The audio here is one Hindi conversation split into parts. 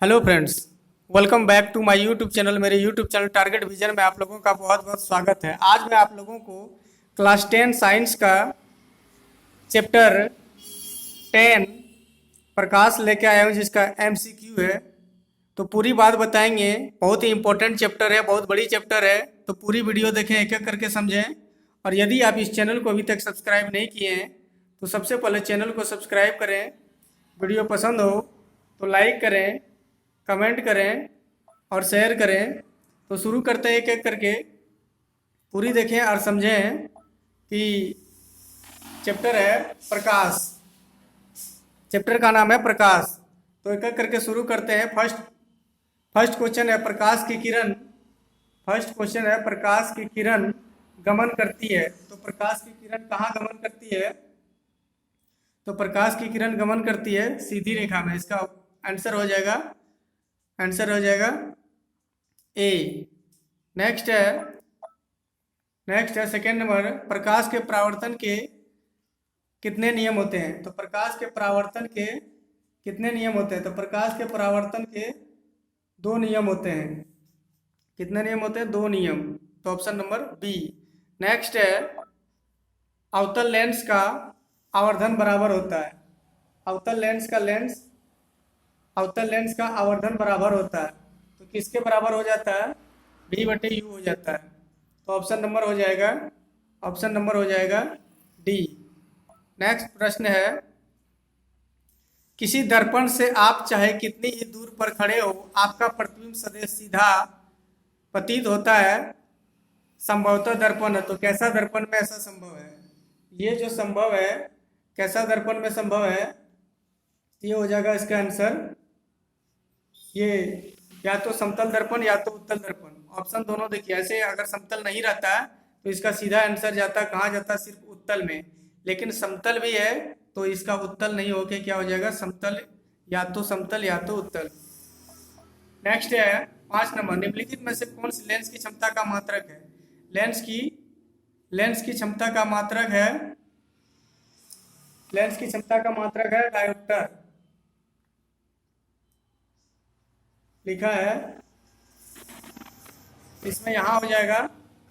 Hello friends, welcome back to my YouTube channel. मेरे यूट्यूब चैनल टारगेट विजन में आप लोगों का बहुत बहुत स्वागत है। आज मैं आप लोगों को क्लास 10 साइंस का चैप्टर 10 प्रकाश लेके आया हूँ, जिसका एमसीक्यू है। तो पूरी बात बताएंगे। बहुत ही इंपॉर्टेंट चैप्टर है, बहुत बड़ी चैप्टर है। तो पूरी वीडियो देखें, एक एक करके समझें। और यदि आप इस चैनल को अभी तक सब्सक्राइब नहीं किए हैं तो सबसे पहले चैनल को सब्सक्राइब करें। वीडियो पसंद हो तो लाइक करें, कमेंट करें और शेयर करें। तो शुरू करते हैं एक एक करके। पूरी देखें और समझें कि चैप्टर है प्रकाश। चैप्टर का नाम है प्रकाश। तो एक एक करके शुरू करते हैं। फर्स्ट क्वेश्चन है प्रकाश की किरण। फर्स्ट क्वेश्चन है प्रकाश की किरण गमन करती है। तो प्रकाश की किरण कहाँ गमन करती है? तो प्रकाश की किरण गमन करती है सीधी रेखा में। इसका आंसर हो जाएगा ए। नेक्स्ट है सेकेंड नंबर, प्रकाश के परावर्तन के कितने नियम होते हैं? तो प्रकाश के परावर्तन के कितने नियम होते हैं? तो प्रकाश के परावर्तन के दो नियम होते हैं। कितने नियम होते हैं? दो नियम। तो ऑप्शन नंबर बी। नेक्स्ट है अवतल लेंस का आवर्धन बराबर होता है। अवतल लेंस का आवर्धन बराबर होता है। तो किसके बराबर हो जाता है? बी बटे यू हो जाता है। तो ऑप्शन नंबर हो जाएगा डी। नेक्स्ट प्रश्न है किसी दर्पण से आप चाहे कितनी ही दूर पर खड़े हो, आपका प्रतिबिंब सदैव सीधा प्रतीत होता है। संभवतः दर्पण है। तो कैसा दर्पण में ऐसा संभव है? ये जो संभव है, कैसा दर्पण में संभव है? ये हो जाएगा इसका आंसर, ये या तो समतल दर्पण या तो उत्तल दर्पण। ऑप्शन दोनों देखिए। ऐसे अगर समतल नहीं रहता तो इसका सीधा आंसर जाता, कहाँ जाता? सिर्फ उत्तल में। लेकिन समतल भी है तो इसका उत्तल नहीं होके क्या हो जाएगा? समतल, या तो समतल या तो उत्तल। नेक्स्ट है 5 नंबर, निम्नलिखित में से कौन सी लेंस की क्षमता का मात्रक है? लेंस की क्षमता का मात्रक है, डायोप्टर। लिखा है इसमें, यहाँ हो जाएगा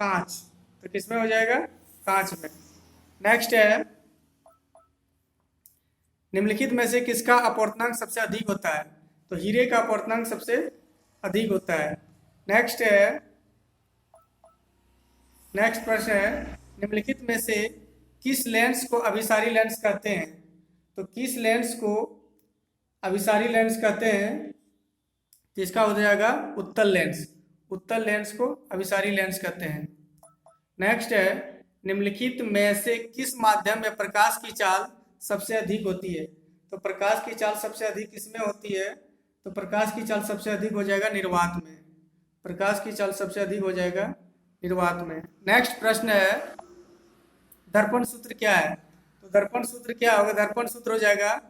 कांच। तो किसमें हो जाएगा? कांच में। नेक्स्ट है निम्नलिखित में से किसका अपवर्तनांक सबसे अधिक होता है? तो हीरे का अपवर्तनांक सबसे अधिक होता है। नेक्स्ट प्रश्न है निम्नलिखित में से किस लेंस को अभिसारी लेंस कहते हैं? तो किस लेंस को अभिसारी लेंस कहते हैं? जिसका हो जाएगा उत्तल लेंस को अभिसारी लेंस कहते हैं। नेक्स्ट है निम्नलिखित में से किस माध्यम में प्रकाश की चाल सबसे अधिक होती है? तो प्रकाश की चाल सबसे अधिक किसमें होती है? तो प्रकाश की चाल सबसे अधिक हो जाएगा निर्वात में। प्रकाश की चाल सबसे अधिक हो जाएगा निर्वात में। नेक्स्ट प्रश्न है दर्पण सूत्र क्या है? तो दर्पण सूत्र क्या होगा? दर्पण सूत्र हो जाएगा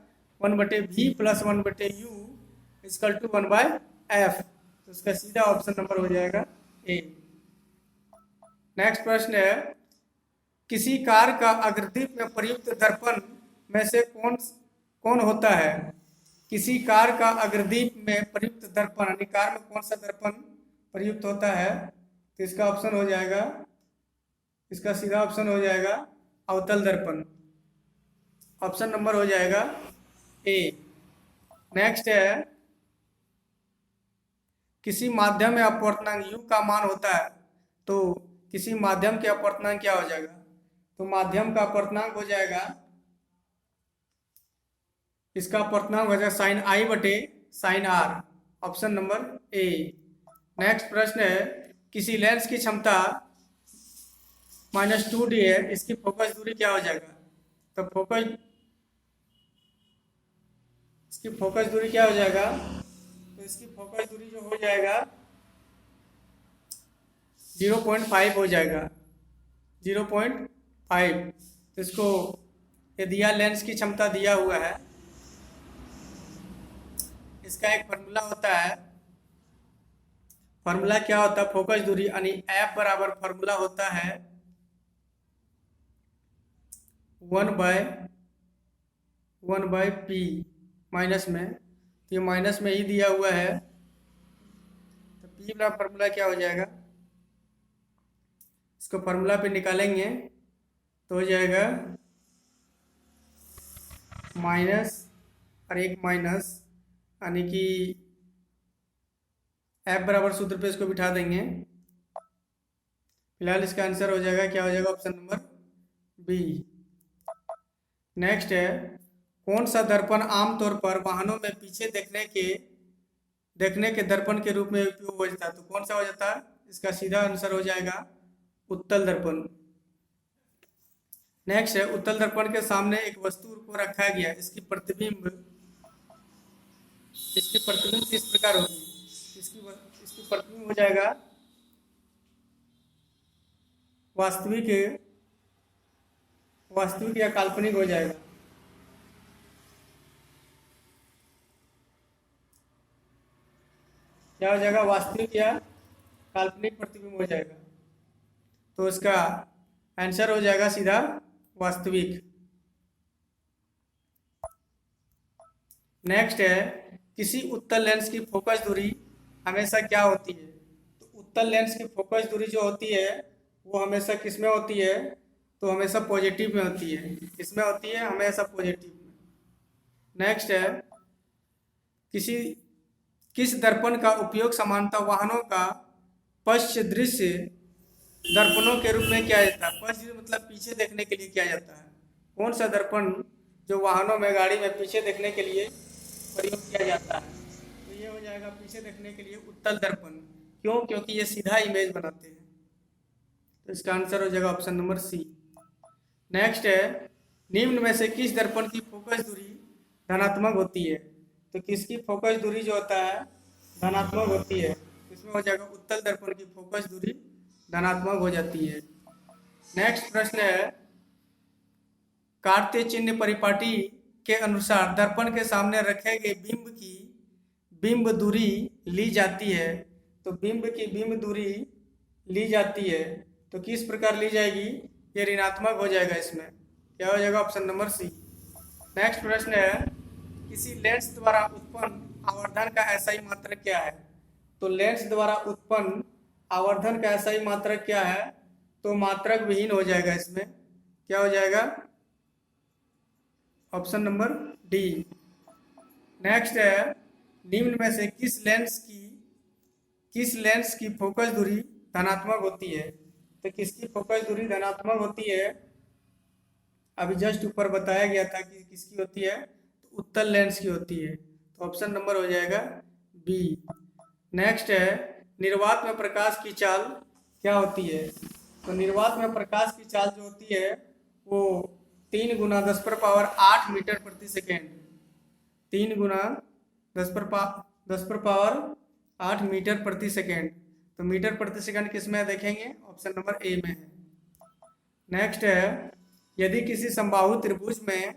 1/v plus 1/u equal to 1/f। तो इसका सीधा ऑप्शन नंबर हो जाएगा ए। नेक्स्ट प्रश्न है किसी कार का अग्रदीप में प्रयुक्त दर्पण में से कौन होता है? किसी कार का अग्रदीप में प्रयुक्त दर्पण, यानी कार में कौन सा दर्पण प्रयुक्त होता है? तो इसका ऑप्शन हो जाएगा, इसका सीधा ऑप्शन हो जाएगा अवतल दर्पण। ऑप्शन नंबर हो जाएगा ए। नेक्स्ट है किसी माध्यम में अपवर्तनांक u का मान होता है। तो किसी माध्यम के अपवर्तनांक क्या हो जाएगा? तो माध्यम का अपवर्तनांक हो जाएगा, इसका अपवर्तनांक हो जाएगा साइन आई बटे sine r. Option number A. Next प्रश्न है किसी लेंस की क्षमता -2d है, इसकी फोकस दूरी क्या हो जाएगा? तो इसकी फोकस दूरी क्या हो जाएगा? तो इसकी फोकस दूरी जो हो जाएगा 0.5 हो जाएगा, 0.5। तो इसको ये दिया, लेंस की क्षमता दिया हुआ है। इसका एक फार्मूला होता है। फार्मूला क्या होता है? फोकस दूरी यानी एफ बराबर फार्मूला होता है 1/p माइनस में तो ये माइनस में ही दिया हुआ है, तो पी वाला फार्मूला क्या हो जाएगा, इसको फार्मूला पे निकालेंगे तो हो जाएगा माइनस और एक माइनस, यानी कि एफ बराबर सूत्र पे इसको बिठा देंगे। फिलहाल इसका आंसर हो जाएगा, क्या हो जाएगा, ऑप्शन नंबर बी। नेक्स्ट है, कौन सा दर्पण आमतौर पर वाहनों में पीछे देखने के दर्पण के रूप में उपयोग हो जाता है, तो कौन सा हो जाता है, इसका सीधा आंसर हो जाएगा उत्तल दर्पण। नेक्स्ट है, उत्तल दर्पण के सामने एक वस्तु को रखा गया, इसकी प्रतिबिंब किस प्रकार होगी, इसकी प्रतिबिंब हो जाएगा वास्तविक या काल्पनिक हो जाएगा। क्या हो जाएगा, वास्तविक या काल्पनिक प्रतिबिंब हो जाएगा, तो इसका आंसर हो जाएगा सीधा वास्तविक। नेक्स्ट है, किसी उत्तल लेंस की फोकस दूरी हमेशा क्या होती है, तो उत्तल लेंस की फोकस दूरी जो होती है वो हमेशा किस में होती है, तो हमेशा पॉजिटिव में होती है, किसमें होती है, हमेशा पॉजिटिव में। नेक्स्ट है, किस दर्पण का उपयोग सामान्यतः वाहनों का पश्च दृश्य दर्पणों के रूप में किया जाता है, पश्च मतलब पीछे देखने के लिए किया जाता है। कौन सा दर्पण जो वाहनों में गाड़ी में पीछे देखने के लिए प्रयोग किया जाता है, तो ये हो जाएगा पीछे देखने के लिए उत्तल दर्पण। क्यों, क्योंकि ये सीधा इमेज बनाते हैं, तो इसका आंसर हो जाएगा ऑप्शन नंबर सी। नेक्स्ट है, निम्न में से किस दर्पण की फोकस दूरी धनात्मक होती है, तो किसकी फोकस दूरी जो होता है धनात्मक होती है, इसमें हो जाएगा उत्तल दर्पण की फोकस दूरी धनात्मक हो जाती है। नेक्स्ट प्रश्न है, कार्तीय चिन्ह परिपाटी के अनुसार दर्पण के सामने रखे गए बिंब की बिंब दूरी ली जाती है, तो बिंब की बिंब दूरी ली जाती है तो किस प्रकार ली जाएगी, ये ऋणात्मक हो जाएगा, इसमें क्या हो जाएगा, ऑप्शन नंबर सी। नेक्स्ट प्रश्न है, किसी लेंस द्वारा उत्पन्न आवर्धन का एसआई मात्रक क्या है, तो लेंस द्वारा उत्पन्न आवर्धन का एसआई मात्रक क्या है, तो मात्रक विहीन हो जाएगा, इसमें क्या हो जाएगा, ऑप्शन नंबर डी। नेक्स्ट है, निम्न में से किस लेंस की फोकस दूरी धनात्मक होती है, तो किसकी फोकस दूरी धनात्मक होती है, अभी जस्ट ऊपर बताया गया था कि किसकी होती है, तो उत्तल लेंस की होती है, तो ऑप्शन नंबर हो जाएगा बी। नेक्स्ट है, निर्वात में प्रकाश की चाल क्या होती है, तो निर्वात में प्रकाश की चाल जो होती है वो 3 गुना 10⁸ मीटर प्रति सेकेंड, 3 गुना 10⁸ मीटर प्रति सेकेंड, तो मीटर प्रति सेकंड किस में देखेंगे, ऑप्शन नंबर ए में है। नेक्स्ट है, यदि किसी समबाहु त्रिभुज में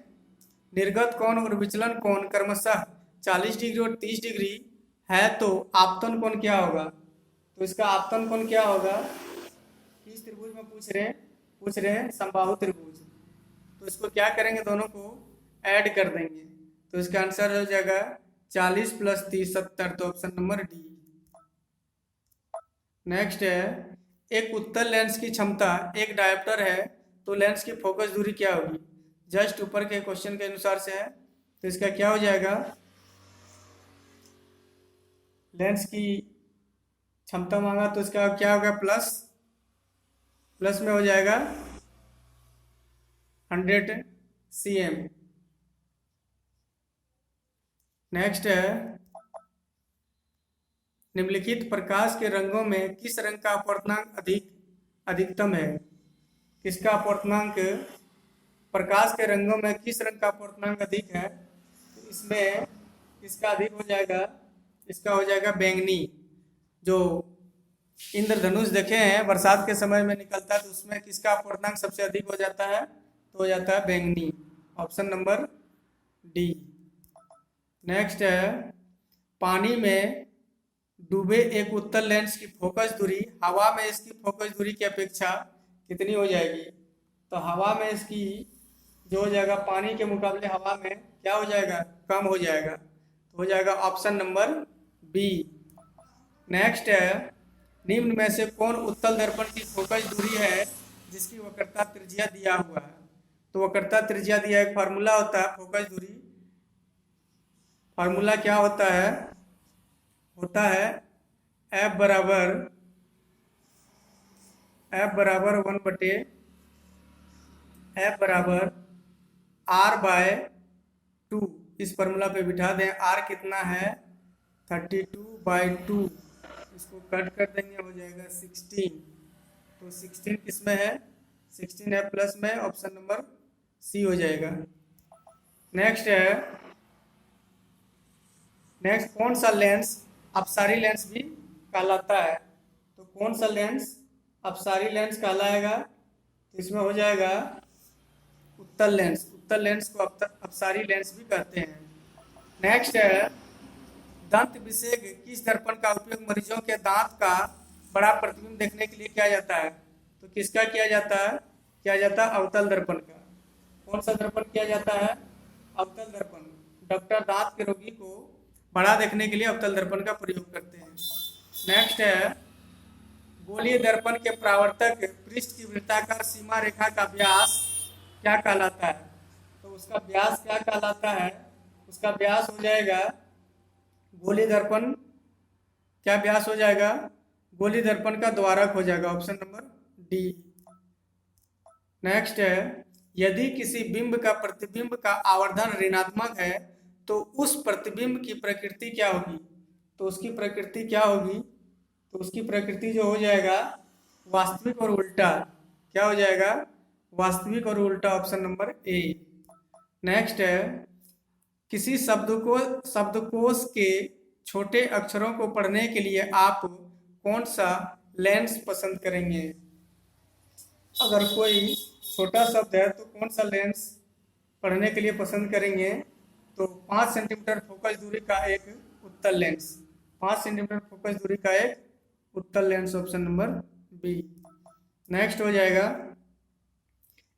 निर्गत कोण और विचलन कोण क्रमशः 40 डिग्री और 30 डिग्री है तो आपतन कोण क्या होगा, तो इसका आपतन कोण क्या होगा, किस त्रिभुज में पूछ रहे हैं समबाहु त्रिभुज, तो इसको क्या करेंगे, दोनों को ऐड कर देंगे, तो इसका आंसर हो जाएगा 40 + 30 70, तो ऑप्शन नंबर डी। नेक्स्ट है, एक उत्तल लेंस की क्षमता एक डायोप्टर है तो लेंस की फोकस दूरी क्या होगी, जस्ट ऊपर के क्वेश्चन के अनुसार से है, तो इसका क्या हो जाएगा, लेंस की क्षमता मांगा तो इसका क्या होगा, प्लस में हो जाएगा 100 cm। नेक्स्ट है, निम्नलिखित प्रकाश के रंगों में किस रंग का अपवर्तनांक अधिकतम है, किसका अपवर्तनांक, प्रकाश के रंगों में किस रंग का अपवर्तनांक अधिक है, तो इसमें किसका अधिक हो जाएगा, इसका हो जाएगा बैंगनी। जो इंद्रधनुष देखे हैं बरसात के समय में निकलता है तो उसमें किसका अपवर्तनांक सबसे अधिक हो जाता है, तो हो जाता है बैंगनी, ऑप्शन नंबर डी। नेक्स्ट है, पानी में डूबे एक उत्तल लेंस की फोकस दूरी हवा में इसकी फोकस दूरी की अपेक्षा कितनी हो जाएगी, तो हवा में इसकी जो हो जाएगा पानी के मुकाबले हवा में क्या हो जाएगा, कम हो जाएगा, तो हो जाएगा ऑप्शन नंबर बी। नेक्स्ट है, निम्न में से कौन उत्तल दर्पण की फोकस दूरी है जिसकी वक्रता त्रिज्या दिया हुआ है। तो वक्रता त्रिज्या दिया, एक फार्मूला होता है फोकस दूरी। फार्मूला क्या होता है? होता है F बराबर 1/F R/2। इस फार्मूला पे बिठा दें। R कितना है? 32/2। इसको कट कर देंगे, हो जाएगा 16। तो 16 किस में है? 16 है प्लस में, ऑप्शन नंबर सी हो जाएगा। नेक्स्ट है, नेक्स्ट कौन सा लेंस अपसारी लेंस भी कहलाता है? तो कौन सा लेंस अपसारी लेंस कहलाएगा? तो इसमें हो जाएगा उत्तल लेंस। उत्तल लेंस को अपसारी लेंस भी कहते हैं। नेक्स्ट है, दंत विशेष किस दर्पण का उपयोग मरीजों के दांत का बड़ा प्रतिबिंब देखने के लिए किया जाता है? तो किसका किया जाता है? किया जाता है अवतल दर्पण का। कौन सा दर्पण किया जाता है? अवतल दर्पण। डॉक्टर दांत के रोगी को बड़ा देखने के लिए अवतल दर्पण का प्रयोग करते हैं। नेक्स्ट है, गोलीय दर्पण के परावर्तक पृष्ठ की वृत्ताकार सीमा रेखा का व्यास क्या कहलाता है? तो उसका व्यास क्या कहलाता है? उसका व्यास हो जाएगा गोलीय दर्पण। क्या व्यास हो जाएगा? गोलीय दर्पण का द्वारक हो जाएगा, ऑप्शन नंबर डी। नेक्स्ट है, यदि किसी बिंब का प्रतिबिंब का आवर्धन ऋणात्मक है तो उस प्रतिबिंब की प्रकृति क्या होगी? तो उसकी प्रकृति क्या होगी? तो उसकी प्रकृति जो हो जाएगा वास्तविक और उल्टा। क्या हो जाएगा? वास्तविक और उल्टा, ऑप्शन नंबर ए। नेक्स्ट है, किसी शब्दकोश के छोटे अक्षरों को पढ़ने के लिए आप कौन सा लेंस पसंद करेंगे? अगर कोई छोटा शब्द है तो कौन सा लेंस पढ़ने के लिए पसंद करेंगे? तो 5 सेंटीमीटर फोकस दूरी का एक उत्तल लेंस। 5 सेंटीमीटर फोकस दूरी का एक उत्तल lens, option number B. Next हो जाएगा,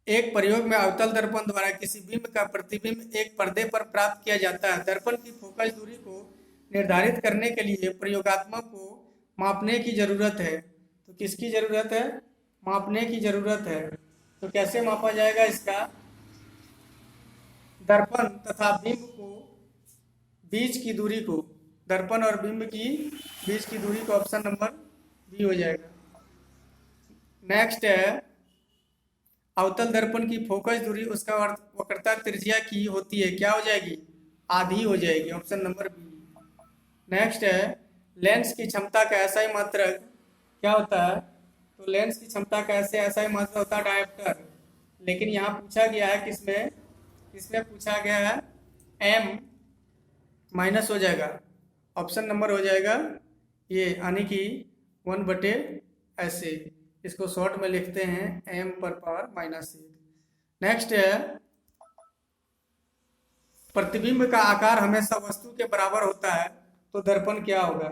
एक प्रयोग में अवतल दर्पण द्वारा किसी बिंब का प्रतिबिंब एक पर्दे पर प्राप्त किया जाता है। दर्पण की फोकस दूरी को निर्धारित करने के लिए प्रयोगात्मक को मापने की जरूरत है। तो किसकी जरूरत है? मापने की जरूरत है। तो कैसे मापा जाएगा इसका? दर्पण तथा बिंब को बीच की दूरी को, दर्पण और बिंब की बीच की दूरी को, ऑप्शन नंबर बी हो जाएगा। नेक्स्ट है, अवतल दर्पण की फोकस दूरी उसका वक्रता त्रिज्या की होती है। क्या हो जाएगी? आधी हो जाएगी, ऑप्शन नंबर बी। नेक्स्ट है, लेंस की क्षमता का एसआई मात्रक क्या होता है? तो लेंस की क्षमता का एसआई मात्रक होता है डायोप्टर। लेकिन यहाँ पूछा गया है किसमें? किसमें पूछा गया है? एम माइनस हो जाएगा, ऑप्शन नंबर हो जाएगा ये, यानी कि 1/ऐसे। इसको शॉर्ट में लिखते हैं m/-1। नेक्स्ट है, प्रतिबिंब का आकार हमेशा वस्तु के बराबर होता है तो दर्पण क्या होगा?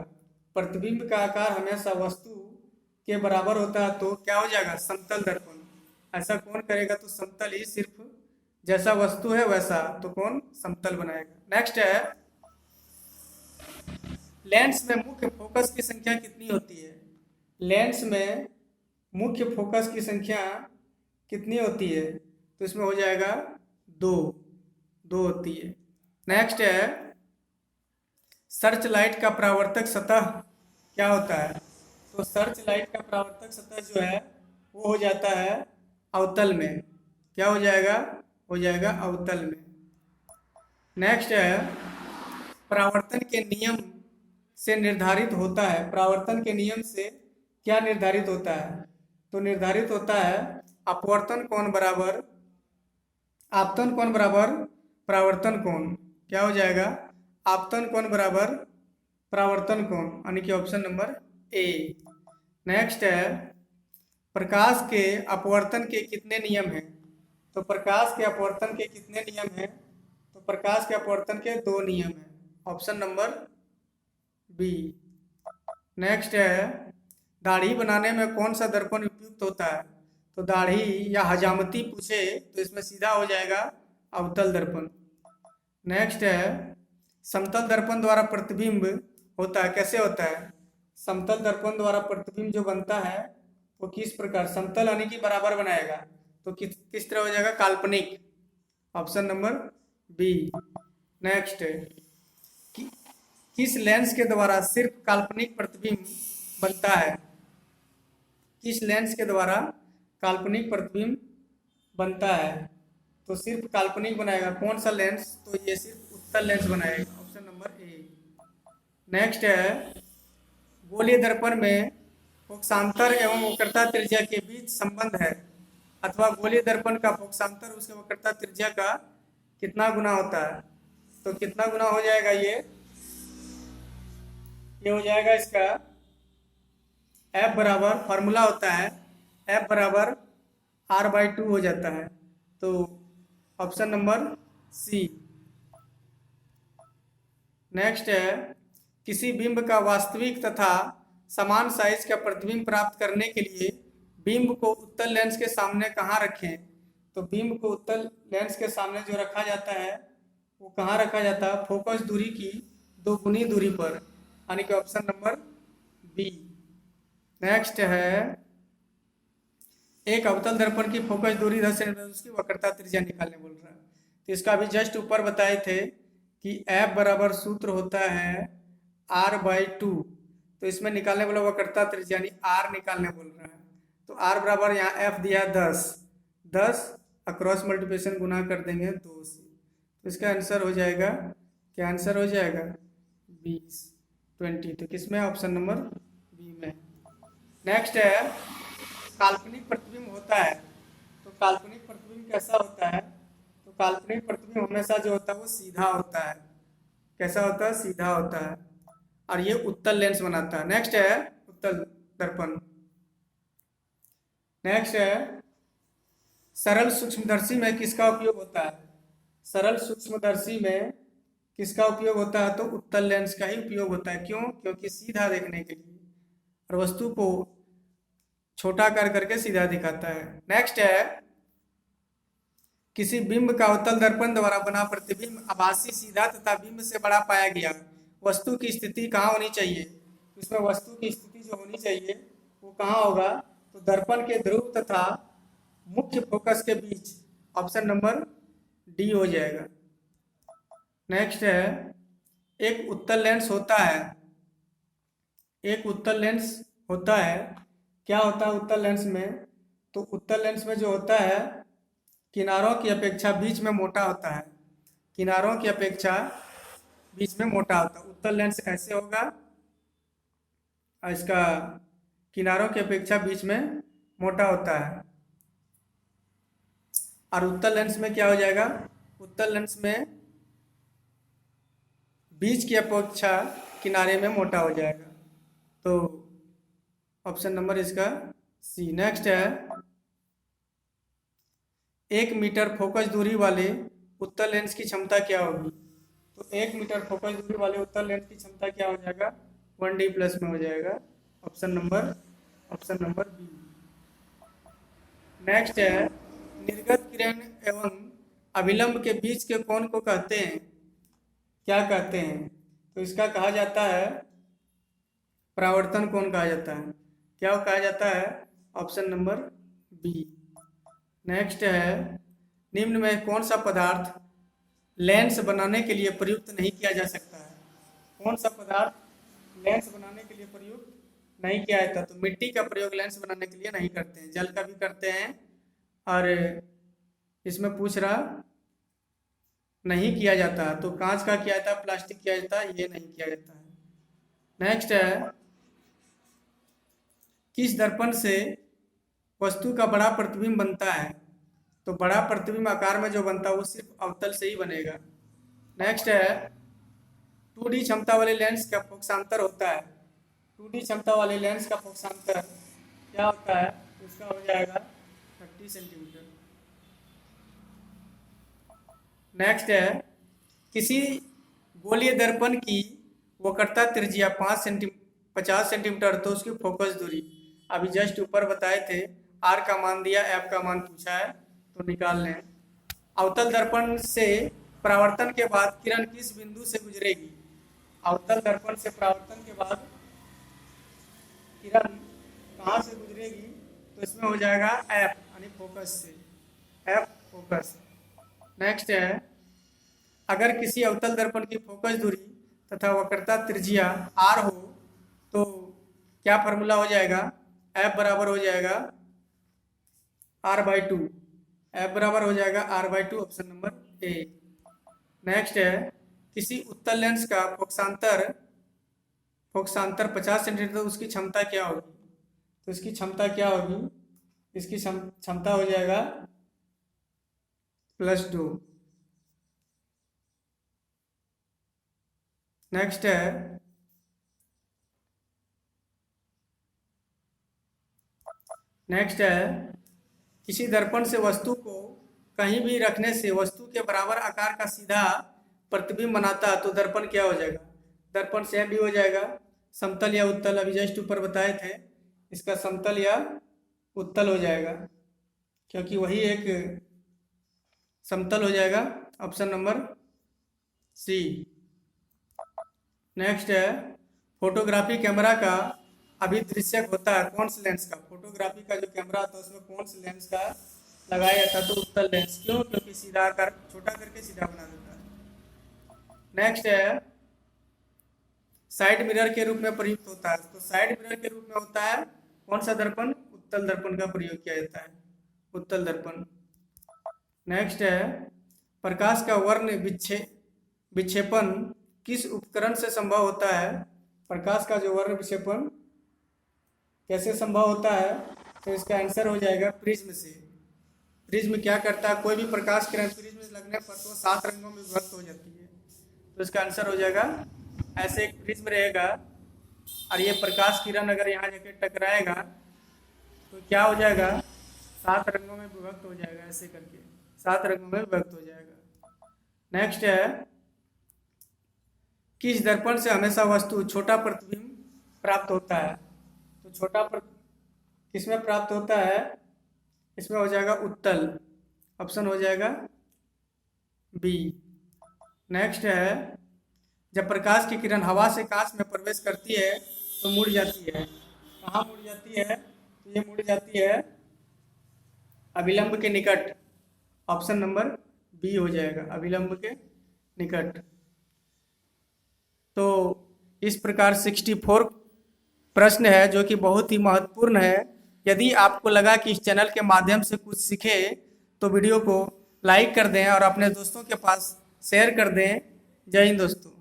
प्रतिबिंब का आकार हमेशा वस्तु के बराबर होता है तो क्या हो जाएगा? समतल दर्पण। ऐसा कौन करेगा? तो समतल ही, सिर्फ जैसा वस्तु है वैसा, तो कौन? समतल बनाएगा। नेक्स्ट है, लेंस में मुख्य फोकस की संख्या कितनी होती है? लेंस में मुख्य फोकस की संख्या कितनी होती है? तो इसमें हो जाएगा 2 होती है। नेक्स्ट है, सर्च लाइट का परावर्तक सतह क्या होता है? तो सर्च लाइट का परावर्तक सतह जो है वो हो जाता है अवतल में। क्या हो जाएगा? हो जाएगा अवतल में। नेक्स्ट है, परावर्तन के नियम से निर्धारित होता है। परावर्तन के नियम से क्या निर्धारित होता है? तो निर्धारित होता है अपवर्तन कोण बराबर आपतन कोण बराबर परावर्तन कोण। क्या हो जाएगा? आपतन कोण बराबर परावर्तन कोण, यानी कि ऑप्शन नंबर ए। नेक्स्ट है, प्रकाश के अपवर्तन के कितने नियम हैं? तो प्रकाश के अपवर्तन के कितने नियम हैं? तो प्रकाश के अपवर्तन के 2 नियम हैं, ऑप्शन नंबर बी। नेक्स्ट है, दाढ़ी बनाने में कौन सा दर्पण उपयुक्त होता है? तो दाढ़ी या हजामती पूछे तो इसमें सीधा हो जाएगा अवतल दर्पण। नेक्स्ट है, समतल दर्पण द्वारा प्रतिबिंब होता है, कैसे होता है? समतल दर्पण द्वारा प्रतिबिंब जो बनता है वो किस प्रकार, समतल यानी कि बराबर बनाएगा, तो किस तरह हो जाएगा? काल्पनिक। Option number B. नेक्स्ट, किस लेंस के द्वारा सिर्फ काल्पनिक प्रतिबिंब बनता है? किस लेंस के द्वारा काल्पनिक प्रतिबिंब बनता है? तो सिर्फ काल्पनिक बनाएगा, कौन सा लेंस? तो ये सिर्फ उत्तल लेंस बनाएगा, ऑप्शन नंबर ए। नेक्स्ट है, गोलीय दर्पण में फोकसांतर एवं वक्रता त्रिज्या के बीच संबंध है, अथवा गोलीय दर्पण का फोकसांतर उसके वक्रता त्रिज्या का कितना गुना होता है? तो कितना गुना हो जाएगा? ये हो जाएगा इसका F बराबर, फार्मूला होता है F बराबर R/2 हो जाता है, तो ऑप्शन नंबर सी। नेक्स्ट है, किसी बिंब का वास्तविक तथा समान साइज का प्रतिबिंब प्राप्त करने के लिए बिंब को उत्तल लेंस के सामने कहाँ रखें? तो बिंब को उत्तल लेंस के सामने जो रखा जाता है वो कहाँ रखा जाता है? फोकस दूरी की 2 गुनी दूरी पर, यानी कि ऑप्शन नंबर बी। नेक्स्ट है, एक अवतल दर्पण की फोकस दूरी 10 सेंटीमीटर, उसकी वक्रता त्रिज्या निकालने बोल रहा है। तो इसका अभी जस्ट ऊपर बताए थे कि F बराबर सूत्र होता है R/2, तो इसमें निकालने बोला वक्रता त्रिज्या यानी R निकालने बोल रहा है। तो R बराबर यहाँ F दिया 10 अक्रॉस मल्टीप्लिकेशन गुना कर देंगे 2 से, तो इसका आंसर हो जाएगा, क्या आंसर हो जाएगा? 20। तो किसमें? ऑप्शन नंबर बी में। नेक्स्ट है, काल्पनिक प्रतिबिंब होता है, तो काल्पनिक प्रतिबिंब कैसा होता है? तो काल्पनिक प्रतिबिंब हमेशा जो होता है वो सीधा होता है। कैसा होता है? सीधा होता है, और ये उत्तल लेंस बनाता है। नेक्स्ट है उत्तल दर्पण। नेक्स्ट है, सरल सूक्ष्मदर्शी में किसका उपयोग होता है? सरल सूक्ष्मदर्शी में किसका उपयोग होता है? तो उत्तल लेंस का ही उपयोग होता है। क्यों? क्योंकि सीधा देखने के लिए और वस्तु को छोटा कर करके सीधा दिखाता है। नेक्स्ट है, किसी बिंब का उत्तल दर्पण द्वारा बना प्रतिबिंब आभासी, सीधा तथा बिंब से बड़ा पाया गया, वस्तु की स्थिति कहाँ होनी चाहिए? इसमें वस्तु की स्थिति जो होनी चाहिए वो कहाँ होगा? तो दर्पण के ध्रुव तथा मुख्य फोकस के बीच, ऑप्शन नंबर डी हो जाएगा। नेक्स्ट है, एक उत्तल लेंस होता है, एक उत्तल लेंस होता है, क्या होता है उत्तल लेंस में? तो उत्तल लेंस में जो होता है किनारों की अपेक्षा बीच में मोटा होता है, किनारों की अपेक्षा बीच में मोटा होता है। उत्तल लेंस ऐसे होगा, और इसका किनारों की अपेक्षा बीच में मोटा होता है। और उत्तल लेंस में क्या हो जाएगा? उत्तल लेंस में बीच की अपेक्षा किनारे में मोटा हो जाएगा, तो ऑप्शन नंबर इसका सी। नेक्स्ट है, 1 मीटर फोकस दूरी वाले उत्तल लेंस की क्षमता क्या होगी? तो 1 मीटर फोकस दूरी वाले उत्तल लेंस की क्षमता क्या हो जाएगा? 1D+ में हो जाएगा, ऑप्शन नंबर बी। नेक्स्ट है, निर्गत किरण एवं अभिलंब के बीच के कोण को कहते हैं, क्या कहते हैं? तो इसका कहा जाता है परावर्तन कोण कहा जाता है। क्या कहा जाता है? Option number B. नेक्स्ट है, निम्न में कौन सा पदार्थ लेंस बनाने के लिए प्रयुक्त नहीं किया जा सकता है? कौन सा पदार्थ लेंस बनाने के लिए प्रयुक्त नहीं किया जाता? तो मिट्टी का प्रयोग लेंस बनाने के लिए नहीं करते हैं, जल का भी करते हैं, और इसमें पूछ रहा नहीं किया जाता, तो कांच का किया जाता है, प्लास्टिक किया जाता है, ये नहीं किया जाता है। नेक्स्ट है, किस दर्पण से वस्तु का बड़ा प्रतिबिंब बनता है? तो बड़ा प्रतिबिंब आकार में जो बनता है वो सिर्फ अवतल से ही बनेगा। नेक्स्ट है, 2D क्षमता वाले लेंस का फोकसांतर होता है, 2D क्षमता वाले लेंस का फोकसांतर क्या होता है? उसका हो जाएगा 30 सेंटीमीटर। नेक्स्ट है, किसी गोलीय दर्पण की वक्रता त्रिज्या 50 सेंटीमीटर, तो उसकी फोकस दूरी अभी जस्ट ऊपर बताए थे, R का मान दिया, F का मान पूछा है, तो निकाल लें। अवतल दर्पण से परावर्तन के बाद किरण किस बिंदु से गुजरेगी? अवतल दर्पण से परावर्तन के बाद किरण कहाँ से गुजरेगी? तो इसमें हो जाएगा एफ यानी फोकस से, एफ फोकस। नेक्स्ट है, अगर किसी अवतल दर्पण की फोकस दूरी तथा वक्रता त्रिज्या आर हो तो क्या फार्मूला हो जाएगा? एफ बराबर हो जाएगा r/2, एफ बराबर हो जाएगा r/2, option number A. Next है, किसी उत्तल लेंस का फोकसांतर 50 सेंटीमीटर, उसकी क्षमता क्या होगी? तो इसकी क्षमता क्या होगी? इसकी क्षमता हो जाएगा +2। नेक्स्ट है, किसी दर्पण से वस्तु को कहीं भी रखने से वस्तु के बराबर आकार का सीधा प्रतिबिंब बनाता तो दर्पण क्या हो जाएगा? दर्पण सेम भी हो जाएगा, समतल या उत्तल, अभी जस्ट ऊपर बताए थे, इसका समतल या उत्तल हो जाएगा, क्योंकि वही एक समतल हो जाएगा, ऑप्शन नंबर सी। नेक्स्ट है, फोटोग्राफी कैमरा का अभिदृश्यक होता है कौन से लेंस का? फोटोग्राफी का जो कैमरा होता है उसमें कौन से लेंस का लगाया जाता है? तो उत्तल लेंस। क्यों? क्योंकि सीधा आकार छोटा करके सीधा बना देता है। नेक्स्ट है, साइड मिरर के रूप में प्रयुक्त होता है, तो साइड मिरर के रूप में होता है कौन सा दर्पण? उत्तल दर्पण का प्रयोग किया जाता है, उत्तल दर्पण। नेक्स्ट है, प्रकाश का वर्ण विक्षेपण किस उपकरण से संभव होता है? प्रकाश का जो वर्ण विक्षेपण कैसे संभव होता है? तो इसका आंसर हो जाएगा प्रिज्म से। प्रिज्म क्या करता है? कोई भी प्रकाश किरण प्रिज्म में लगने पर तो 7 रंगों में विभक्त हो जाती है, तो इसका आंसर हो जाएगा, ऐसे एक प्रिज्म रहेगा और ये प्रकाश किरण अगर यहाँ जाके टकराएगा तो क्या हो जाएगा? 7 रंगों में विभक्त हो जाएगा, ऐसे करके 7 रंगों में विभक्त हो जाएगा। नेक्स्ट है, किस दर्पण से हमेशा वस्तु छोटा प्रतिबिंब प्राप्त होता है? तो छोटा किसमें प्राप्त होता है? इसमें हो जाएगा उत्तल, ऑप्शन हो जाएगा बी। नेक्स्ट है, जब प्रकाश की किरण हवा से कांच में प्रवेश करती है तो मुड़ जाती है, कहाँ मुड़ जाती है? तो ये मुड़ जाती है अभिलंब के निकट, ऑप्शन नंबर बी हो जाएगा, अभिलंब के निकट। तो इस प्रकार 64 प्रश्न है जो कि बहुत ही महत्वपूर्ण है। यदि आपको लगा कि इस चैनल के माध्यम से कुछ सीखे तो वीडियो को लाइक कर दें और अपने दोस्तों के पास शेयर कर दें। जय हिंद दोस्तों।